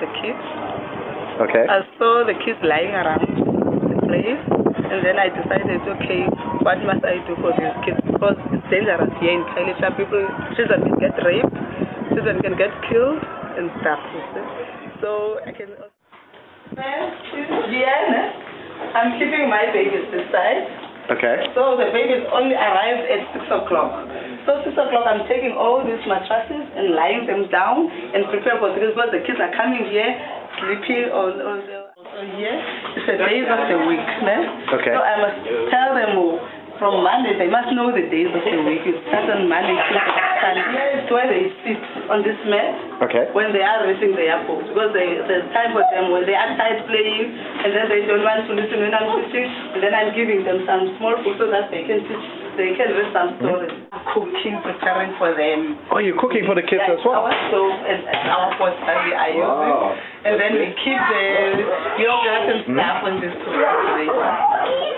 the kids. Okay. I saw the kids lying around the place, and then I decided, okay, what must I do for these kids? Because it's dangerous here in Khayelitsha. Children can get raped, children can get killed and stuff. So I can. I'm keeping my babies this side. Okay. So the babies only arrived at 6 o'clock. So 6 o'clock, I'm taking all these mattresses and lying them down and prepare for this because the kids are coming here, sleeping on here. It's the days of the week, Okay. So I must tell them from Monday, they must know the days of the week. You start on Monday, Tuesday, Sunday. It's where they sit on this mat. Okay. When they are raising their books, because there's time for them when they are tired playing, and then they don't want to listen when I'm teaching, and then I'm giving them some small books so that they can teach, they can read some stories. Cooking, preparing for them. Oh, you're cooking for the kids as well? Our stove and our pot that we are using. And then we keep the yogurt and stuff on this refrigerator.